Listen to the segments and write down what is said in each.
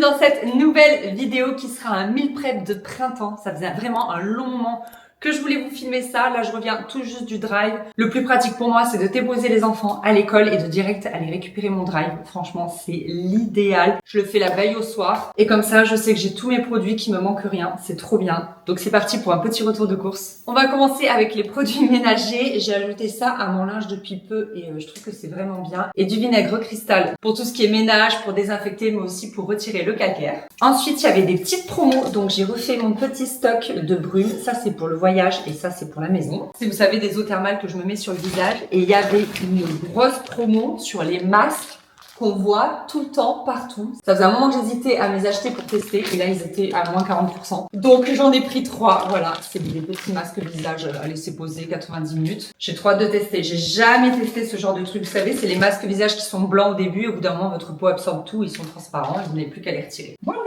dans cette nouvelle vidéo qui sera un meal prep de printemps. Ça faisait vraiment un long moment que je voulais vous filmer ça. Là, je reviens tout juste du drive. Le plus pratique pour moi, c'est de déposer les enfants à l'école et de direct aller récupérer mon drive. Franchement, c'est l'idéal. Je le fais la veille au soir. Et comme ça, je sais que j'ai tous mes produits, qu'il me manque rien. C'est trop bien. Donc, c'est parti pour un petit retour de course. On va commencer avec les produits ménagers. J'ai ajouté ça à mon linge depuis peu et je trouve que c'est vraiment bien. Et du vinaigre cristal pour tout ce qui est ménage, pour désinfecter, mais aussi pour retirer le calcaire. Ensuite, il y avait des petites promos. Donc, j'ai refait mon petit stock de brume. Ça, c'est pour le voyage et ça, c'est pour la maison. C'est, vous savez, des eaux thermales que je me mets sur le visage. Et il y avait une grosse promo sur les masques qu'on voit tout le temps, partout. Ça faisait un moment que j'hésitais à me les acheter pour tester. Et là, ils étaient à moins 40%. Donc, j'en ai pris 3. Voilà, c'est des petits masques visage à laisser poser 90 minutes. J'ai trop hâte de tester. J'ai jamais testé ce genre de truc. Vous savez, c'est les masques visage qui sont blancs au début. Au bout d'un moment, votre peau absorbe tout. Ils sont transparents et vous n'avez plus qu'à les retirer. Voilà.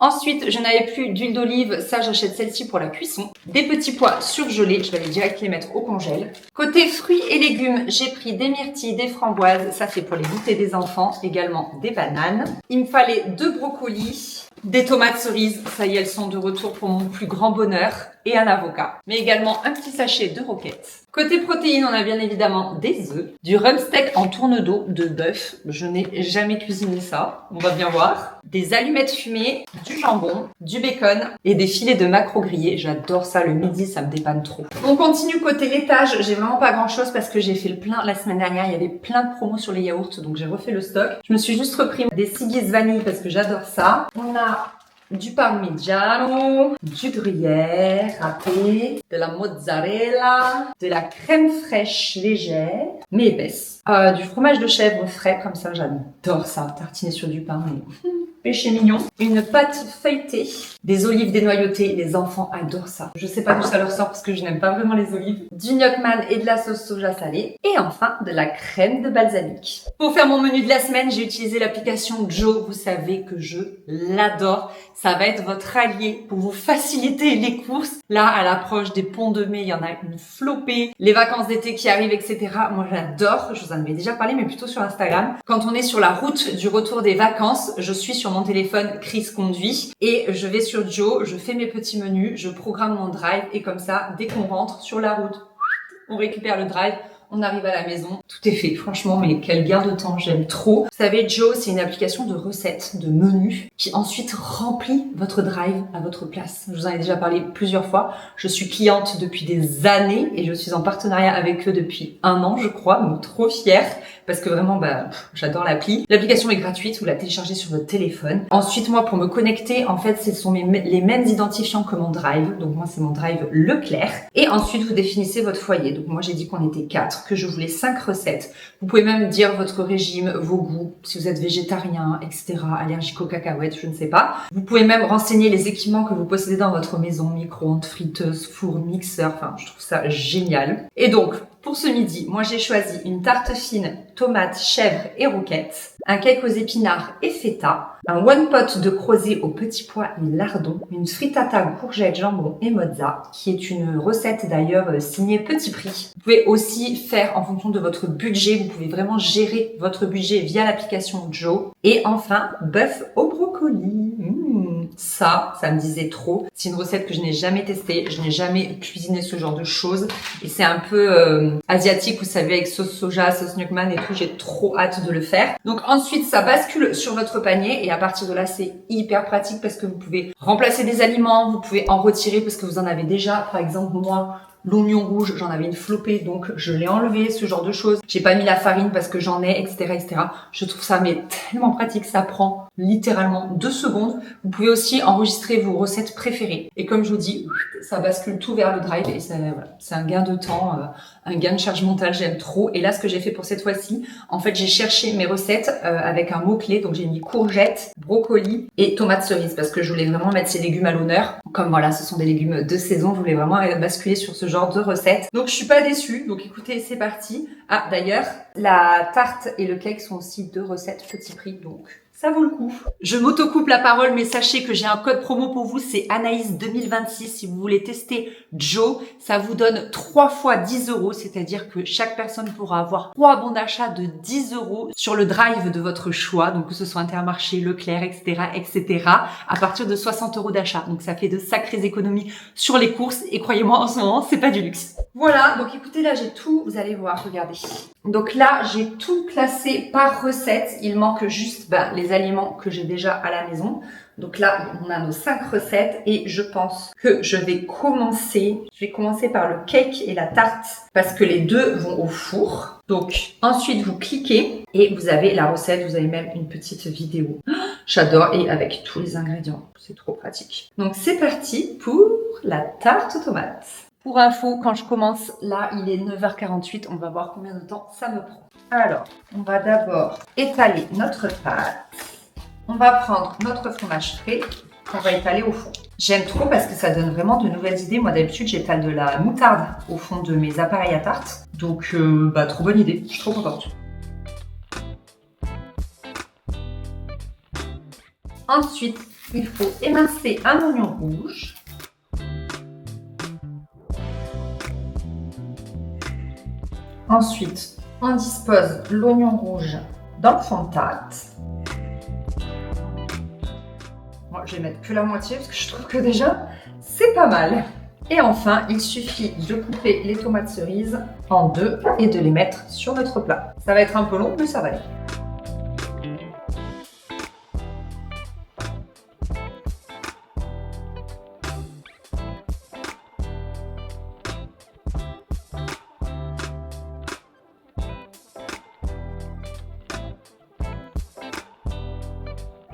Ensuite, je n'avais plus d'huile d'olive. Ça, j'achète celle-ci pour la cuisson. Des petits pois surgelés. Je vais aller direct les mettre au congèle. Côté fruits et légumes, j'ai pris des myrtilles, des framboises. Ça, c'est pour les goûters des enfants. Également des bananes. Il me fallait 2 brocolis. Des tomates cerises, ça y est, elles sont de retour pour mon plus grand bonheur, et un avocat. Mais également un petit sachet de roquettes. Côté protéines, on a bien évidemment des œufs, du rump steak en tourne d'eau de bœuf. Je n'ai jamais cuisiné ça, on va bien voir. Des allumettes fumées, du jambon, du bacon et des filets de maquereau grillés. J'adore ça le midi, ça me dépanne trop. On continue côté laitage, j'ai vraiment pas grand chose parce que j'ai fait le plein la semaine dernière. Il y avait plein de promos sur les yaourts, donc j'ai refait le stock. Je me suis juste repris des Sigis vanille parce que j'adore ça. On a du parmigiano, du gruyère râpé, de la mozzarella, de la crème fraîche légère, mais épaisse, du fromage de chèvre frais, comme ça j'adore ça, tartiner sur du pain, mais péché mignon, une pâte feuilletée, des olives dénoyautées, les enfants adorent ça. Je sais pas d'où ça leur sort parce que je n'aime pas vraiment les olives, du gnocchi et de la sauce soja salée, et enfin de la crème de balsamique. Pour faire mon menu de la semaine, j'ai utilisé l'application Joe, vous savez que je l'adore. Ça va être votre allié pour vous faciliter les courses. Là, à l'approche des ponts de mai, il y en a une flopée. Les vacances d'été qui arrivent, etc. Moi, j'adore. Je vous en avais déjà parlé, mais plutôt sur Instagram. Quand on est sur la route du retour des vacances, je suis sur mon téléphone Chris Conduit et je vais sur Joe, je fais mes petits menus, je programme mon drive et comme ça, dès qu'on rentre sur la route, on récupère le drive. On arrive à la maison, tout est fait. Franchement, mais quel gain de temps, j'aime trop. Vous savez, Joe, c'est une application de recettes, de menus, qui ensuite remplit votre drive à votre place. Je vous en ai déjà parlé plusieurs fois. Je suis cliente depuis des années et je suis en partenariat avec eux depuis 1 an, je crois. Donc, trop fière parce que vraiment, j'adore l'appli. L'application est gratuite, vous la téléchargez sur votre téléphone. Ensuite, moi, pour me connecter, en fait, ce sont les mêmes identifiants que mon drive. Donc, moi, c'est mon drive Leclerc. Et ensuite, vous définissez votre foyer. Donc, moi, j'ai dit qu'on était 4. Que je voulais 5 recettes. Vous pouvez même dire votre régime, vos goûts, si vous êtes végétarien, etc., allergique aux cacahuètes, je ne sais pas. Vous pouvez même renseigner les équipements que vous possédez dans votre maison, micro-ondes, friteuse, four, mixeur, enfin, je trouve ça génial. Et donc, pour ce midi, moi j'ai choisi une tarte fine, tomate, chèvre et roquette, un cake aux épinards et feta, un one pot de crozet aux petits pois et lardons, une frittata courgette, jambon et mozza, qui est une recette d'ailleurs signée Petit Prix. Vous pouvez aussi faire en fonction de votre budget, vous pouvez vraiment gérer votre budget via l'application Joe. Et enfin, bœuf au brocoli. Ça me disait trop. C'est une recette que je n'ai jamais testée, je n'ai jamais cuisiné ce genre de choses. Et c'est un peu asiatique, vous savez, avec sauce soja, sauce gnocchi et tout, j'ai trop hâte de le faire. Donc ensuite, ça bascule sur votre panier et à partir de là, c'est hyper pratique parce que vous pouvez remplacer des aliments, vous pouvez en retirer parce que vous en avez déjà. Par exemple, moi, l'oignon rouge, j'en avais une flopée, donc je l'ai enlevé, ce genre de choses. J'ai pas mis la farine parce que j'en ai, etc., etc. Je trouve ça mais tellement pratique, ça prend littéralement 2 secondes. Vous pouvez aussi enregistrer vos recettes préférées. Et comme je vous dis, ça bascule tout vers le drive et voilà, c'est un gain de temps, un gain de charge mentale, j'aime trop. Et là, ce que j'ai fait pour cette fois-ci, en fait, j'ai cherché mes recettes avec un mot-clé. Donc j'ai mis courgettes, brocoli et tomates cerises parce que je voulais vraiment mettre ces légumes à l'honneur. Comme voilà, ce sont des légumes de saison, je voulais vraiment basculer sur ce genre de recettes. Donc je suis pas déçue. Donc écoutez, c'est parti. Ah d'ailleurs, la tarte et le cake sont aussi 2 recettes Petit Prix. Donc Ça vaut le coup. Je m'autocoupe la parole, mais sachez que j'ai un code promo pour vous, c'est Anaïs 2026. Si vous voulez tester Joe, ça vous donne 3 fois 10 euros, c'est-à-dire que chaque personne pourra avoir 3 bons d'achat de 10 euros sur le drive de votre choix, donc que ce soit Intermarché, Leclerc, etc., à partir de 60 euros d'achat. Donc ça fait de sacrées économies sur les courses et croyez-moi, en ce moment, c'est pas du luxe. Voilà, donc écoutez, là j'ai tout, vous allez voir, regardez. Donc là, j'ai tout classé par recette. Il manque juste les aliments que j'ai déjà à la maison. Donc là, on a nos 5 recettes et je pense que je vais commencer par le cake et la tarte parce que les deux vont au four. Donc ensuite, vous cliquez et vous avez la recette. Vous avez même une petite vidéo. J'adore et avec tous les ingrédients. C'est trop pratique. Donc c'est parti pour la tarte aux tomates. Pour info, quand je commence, là, il est 9h48. On va voir combien de temps ça me prend. Alors, on va d'abord étaler notre pâte. On va prendre notre fromage frais qu'on va étaler au fond. J'aime trop parce que ça donne vraiment de nouvelles idées. Moi, d'habitude, j'étale de la moutarde au fond de mes appareils à tarte. Donc, trop bonne idée. Je suis trop contente. Ensuite, il faut émincer un oignon rouge. Ensuite, on dispose l'oignon rouge dans le fond de tarte. Moi, je vais mettre que la moitié parce que je trouve que déjà, c'est pas mal. Et enfin, il suffit de couper les tomates cerises en deux et de les mettre sur notre plat. Ça va être un peu long, mais ça va aller.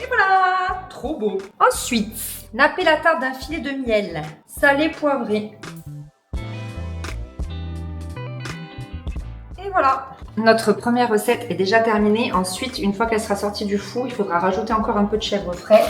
Et voilà, trop beau. Ensuite, nappez la tarte d'un filet de miel, salé poivré. Et voilà. Notre première recette est déjà terminée. Ensuite, une fois qu'elle sera sortie du four, il faudra rajouter encore un peu de chèvre frais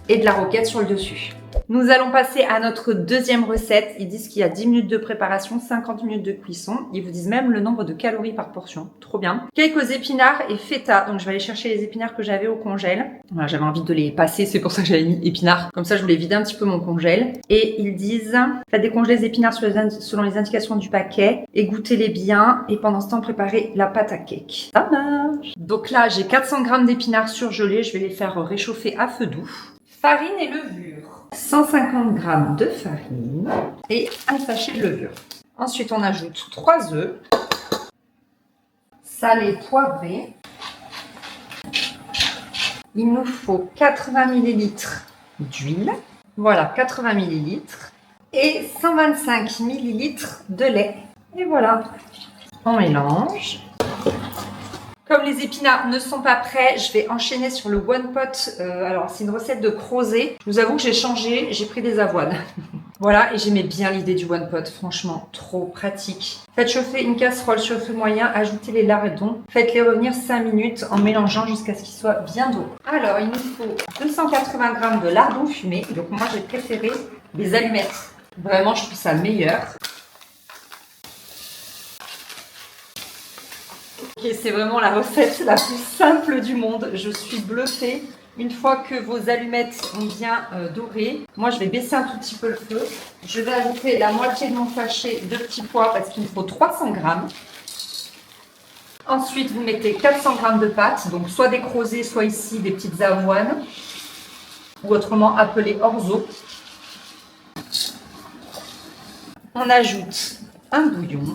et de la roquette sur le dessus. Nous allons passer à notre deuxième recette. Ils disent qu'il y a 10 minutes de préparation, 50 minutes de cuisson. Ils vous disent même le nombre de calories par portion. Trop bien. Cake aux épinards et feta. Donc je vais aller chercher les épinards que j'avais au congèle. Voilà, j'avais envie de les passer, c'est pour ça que j'avais mis épinards. Comme ça, je voulais vider un petit peu mon congèle. Et ils disent, faites décongeler les épinards selon les indications du paquet. Égouttez-les bien. Et pendant ce temps, préparez la pâte à cake. Ça marche. Donc là, j'ai 400 g d'épinards surgelés. Je vais les faire réchauffer à feu doux. Farine et levure. 150 g de farine et un sachet de levure. Ensuite, on ajoute 3 œufs, salés, poivrés. Il nous faut 80 ml d'huile. Voilà, 80 ml. Et 125 ml de lait. Et voilà, on mélange. Comme les épinards ne sont pas prêts, je vais enchaîner sur le one pot. Alors, c'est une recette de crozet. Je vous avoue que j'ai changé, j'ai pris des avoines. Voilà, et j'aimais bien l'idée du one pot. Franchement, trop pratique. Faites chauffer une casserole sur feu moyen, ajoutez les lardons. Faites-les revenir 5 minutes en mélangeant jusqu'à ce qu'ils soient bien doux. Alors, il nous faut 280 g de lardons fumés. Donc, moi, j'ai préféré des allumettes. Vraiment, je trouve ça meilleur. Et c'est vraiment la recette la plus simple du monde. Je suis bluffée. Une fois que vos allumettes ont bien doré, moi je vais baisser un tout petit peu le feu. Je vais ajouter la moitié de mon sachet de petits pois parce qu'il me faut 300 g. Ensuite, vous mettez 400 g de pâte, donc soit des crozets, soit ici des petites avoines, ou autrement appelées orzo. On ajoute un bouillon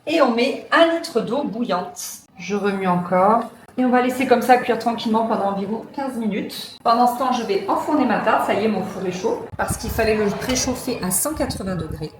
et on met 1 litre d'eau bouillante. Je remue encore. Et on va laisser comme ça cuire tranquillement pendant environ 15 minutes. Pendant ce temps, je vais enfourner ma tarte. Ça y est, mon four est chaud. Parce qu'il fallait le préchauffer à 180 degrés.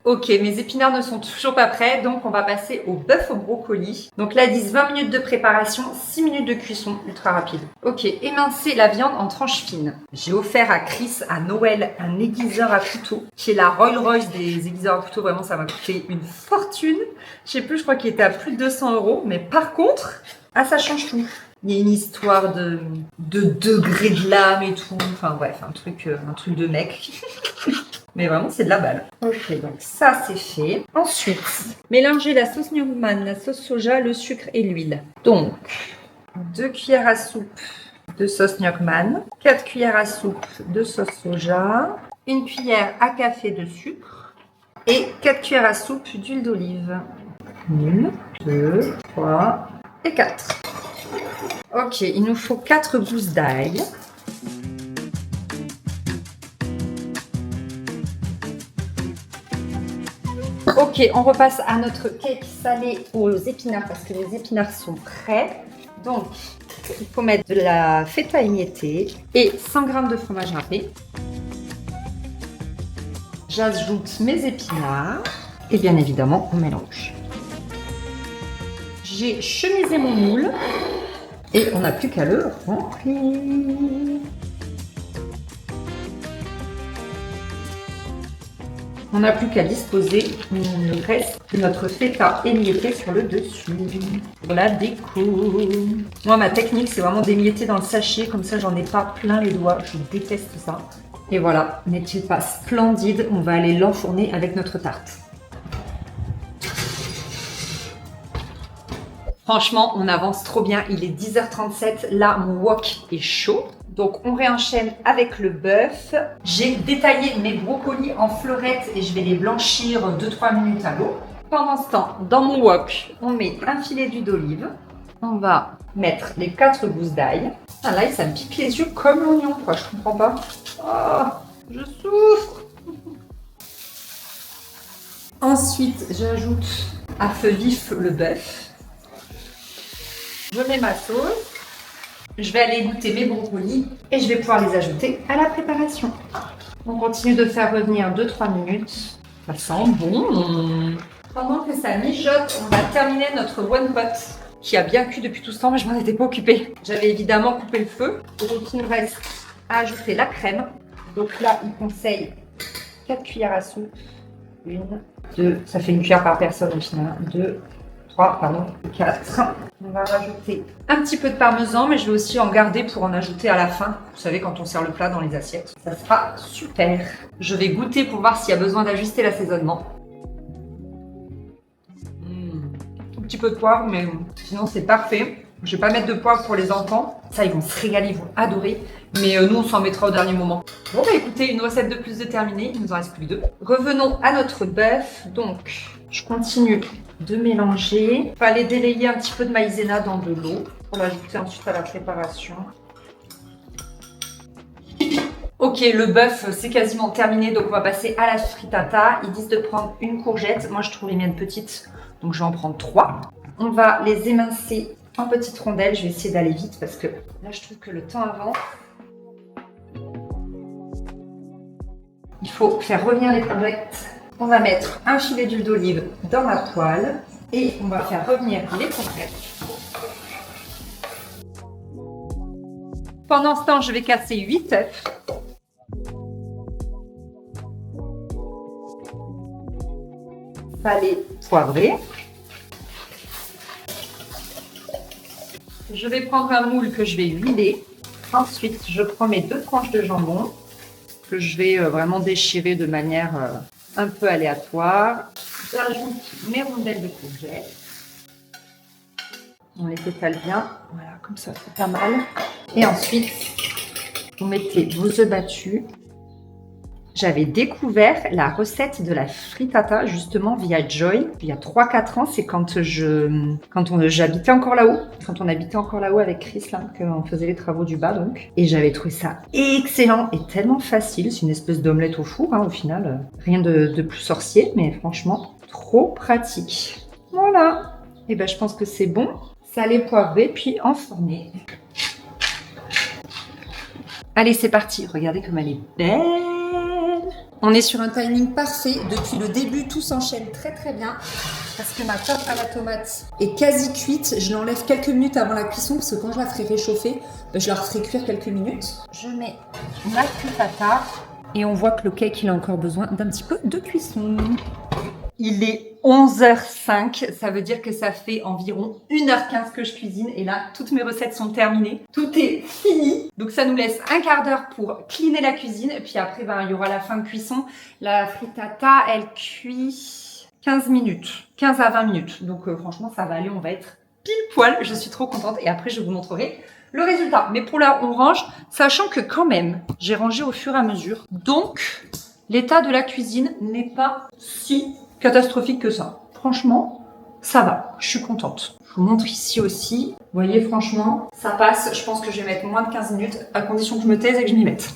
Ok, mes épinards ne sont toujours pas prêts. Donc, on va passer au bœuf au brocoli. Donc là, 20 minutes de préparation, 6 minutes de cuisson. Ultra rapide. Ok, émincer la viande en tranches fines. J'ai offert à Chris, à Noël, un aiguiseur à couteau. Qui est la Rolls Royce des aiguiseurs à couteau. Vraiment, ça m'a coûté une fortune. Je sais plus, je crois qu'il était à plus de 200 €. Mais par contre... ah, ça change tout. Il y a une histoire de degré de lame et tout. Enfin, bref, un truc de mec. Mais vraiment, c'est de la balle. Ok, donc ça, c'est fait. Ensuite, mélangez la sauce Newman, la sauce soja, le sucre et l'huile. Donc, 2 cuillères à soupe de sauce Gnocchman, 4 cuillères à soupe de sauce soja, 1 cuillère à café de sucre et 4 cuillères à soupe d'huile d'olive. 1, 2, 3 et 4. Ok, il nous faut 4 gousses d'ail. Ok, on repasse à notre cake salé aux épinards parce que les épinards sont prêts. Donc, il faut mettre de la feta émiettée et 100 g de fromage râpé. J'ajoute mes épinards et bien évidemment, on mélange. J'ai chemisé mon moule et on n'a plus qu'à le remplir. On n'a plus qu'à disposer le reste de notre feta émiettée sur le dessus pour la déco. Moi, ma technique, c'est vraiment d'émietter dans le sachet, comme ça, j'en ai pas plein les doigts. Je déteste ça. Et voilà, n'est-il pas splendide? On va aller l'enfourner avec notre tarte. Franchement, on avance trop bien. Il est 10h37. Là, mon wok est chaud. Donc, on réenchaîne avec le bœuf. J'ai détaillé mes brocolis en fleurettes et je vais les blanchir 2-3 minutes à l'eau. Pendant ce temps, dans mon wok, on met un filet d'huile d'olive. On va mettre les 4 gousses d'ail. Ah là, ça me pique les yeux comme l'oignon, quoi. Je comprends pas. Oh, je souffre. Ensuite, j'ajoute à feu vif le bœuf. Je mets ma sauce. Je vais aller goûter mes brocolis et je vais pouvoir les ajouter à la préparation. On continue de faire revenir 2-3 minutes. Ça sent bon. Pendant que ça mijote, on va terminer notre one pot qui a bien cuit depuis tout ce temps, mais je m'en étais pas occupée. J'avais évidemment coupé le feu. Donc il me reste à ajouter la crème. Donc là, il conseille 4 cuillères à soupe. 1, 2, ça fait 1 cuillère par personne au final. 2, 3, pardon, 4. On va rajouter un petit peu de parmesan, mais je vais aussi en garder pour en ajouter à la fin. Vous savez, quand on sert le plat dans les assiettes. Ça sera super. Je vais goûter pour voir s'il y a besoin d'ajuster l'assaisonnement. Un petit peu de poivre, mais sinon c'est parfait. Je vais pas mettre de poivre pour les enfants. Ça, ils vont se régaler, ils vont adorer. Mais nous, on s'en mettra au dernier moment. Bon, bah écoutez, une recette de plus de terminée. Il nous en reste plus que 2. Revenons à notre bœuf. Donc, je continue de mélanger. Il fallait délayer un petit peu de maïzena dans de l'eau pour l'ajouter ensuite à la préparation. Ok, le bœuf, c'est quasiment terminé. Donc, on va passer à la frittata. Ils disent de prendre une courgette. Moi, je trouve les miennes petites. Donc, je vais en prendre 3. On va les émincer en petites rondelles. Je vais essayer d'aller vite parce que là, je trouve que le temps avance. Il faut faire revenir les courgettes. On va mettre un filet d'huile d'olive dans la poêle et on va faire revenir les courgettes. Pendant ce temps, je vais casser 8 œufs. Salé, poivré. Je vais prendre un moule que je vais huiler. Ensuite, je prends mes 2 tranches de jambon que je vais vraiment déchirer de manière un peu aléatoire. J'ajoute mes rondelles de courgettes. On les étale bien. Voilà, comme ça, c'est pas mal. Et ensuite, vous mettez vos œufs battus. J'avais découvert la recette de la frittata justement via Joy il y a 3-4 ans. C'est quand j'habitais encore là-haut, quand on habitait encore là-haut avec Chris, là, qu'on faisait les travaux du bas donc. Et j'avais trouvé ça excellent et tellement facile. C'est une espèce d'omelette au four, hein, au final. Rien de plus sorcier, mais franchement, trop pratique. Voilà. Et ben je pense que c'est bon. Salé, poivré, puis enfourné. Allez, c'est parti. Regardez comme elle est belle. On est sur un timing parfait. Depuis le début, tout s'enchaîne très très bien. Parce que ma tarte à la tomate est quasi cuite. Je l'enlève quelques minutes avant la cuisson parce que quand je la ferai réchauffer, je la referai cuire quelques minutes. Je mets ma frittata et on voit que le cake il a encore besoin d'un petit peu de cuisson. Il est 11h05, ça veut dire que ça fait environ 1h15 que je cuisine et là, toutes mes recettes sont terminées. Tout est fini. Donc ça nous laisse un quart d'heure pour cleaner la cuisine et puis après, il y aura la fin de cuisson. La frittata, elle cuit 15 minutes, 15 à 20 minutes. Donc franchement, ça va aller, on va être pile poil. Je suis trop contente et après, je vous montrerai le résultat. Mais pour là, on range, sachant que quand même, j'ai rangé au fur et à mesure. Donc, l'état de la cuisine n'est pas si catastrophique que ça. Franchement, ça va. Je suis contente. Je vous montre ici aussi. Vous voyez, franchement, ça passe. Je pense que je vais mettre moins de 15 minutes, à condition que je me taise et que je m'y mette.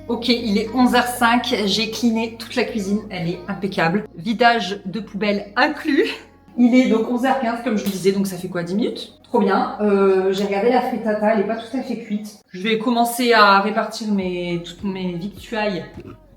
Ok, il est 11h05, j'ai cleané toute la cuisine, elle est impeccable. Vidage de poubelle inclus. Il est donc 11h15 comme je vous disais, donc ça fait quoi, 10 minutes? Trop bien. J'ai regardé la frittata, elle est pas tout à fait cuite. Je vais commencer à répartir toutes mes victuailles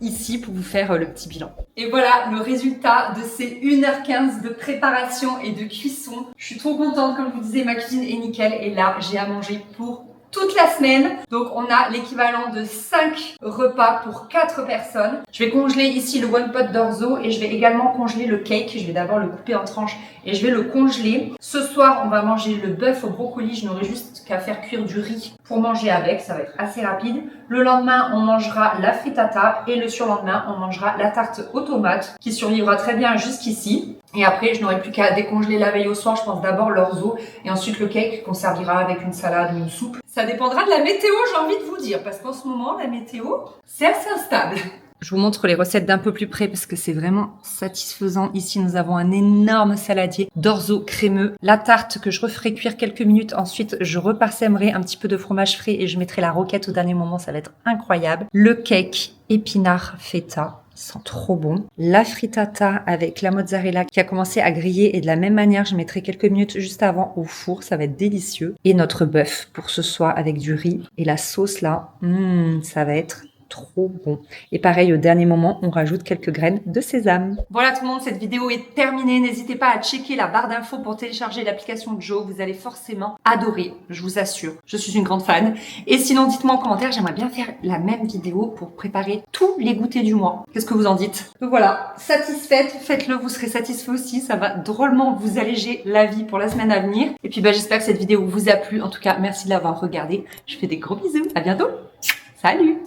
ici pour vous faire le petit bilan. Et voilà le résultat de ces 1h15 de préparation et de cuisson. Je suis trop contente, comme je vous disais, ma cuisine est nickel et là j'ai à manger pour toute la semaine. Donc on a l'équivalent de 5 repas pour 4 personnes. Je vais congeler ici le one pot d'orzo et je vais également congeler le cake. Je vais d'abord le couper en tranches et je vais le congeler. Ce soir, on va manger le bœuf au brocoli. Je n'aurai juste qu'à faire cuire du riz pour manger avec. Ça va être assez rapide. Le lendemain, on mangera la frittata et le surlendemain, on mangera la tarte aux tomates qui survivra très bien jusqu'ici. Et après, je n'aurai plus qu'à décongeler la veille au soir. Je pense d'abord l'orzo et ensuite le cake qu'on servira avec une salade ou une soupe. Ça dépendra de la météo, j'ai envie de vous dire, parce qu'en ce moment, la météo, c'est assez instable. Je vous montre les recettes d'un peu plus près parce que c'est vraiment satisfaisant. Ici, nous avons un énorme saladier d'orzo crémeux. La tarte que je referai cuire quelques minutes. Ensuite, je reparsèmerai un petit peu de fromage frais et je mettrai la roquette au dernier moment. Ça va être incroyable. Le cake épinard feta. Sent trop bon. La frittata avec la mozzarella qui a commencé à griller et de la même manière, je mettrai quelques minutes juste avant au four. Ça va être délicieux. Et notre bœuf pour ce soir avec du riz et la sauce là, ça va être trop bon. Et pareil, au dernier moment, on rajoute quelques graines de sésame. Voilà tout le monde, cette vidéo est terminée. N'hésitez pas à checker la barre d'infos pour télécharger l'application Joe. Vous allez forcément adorer, je vous assure. Je suis une grande fan. Et sinon, dites-moi en commentaire, j'aimerais bien faire la même vidéo pour préparer tous les goûters du mois. Qu'est-ce que vous en dites? Donc voilà, satisfaite, faites-le, vous serez satisfait aussi. Ça va drôlement vous alléger la vie pour la semaine à venir. Et puis j'espère que cette vidéo vous a plu. En tout cas, merci de l'avoir regardée. Je fais des gros bisous. À bientôt. Salut!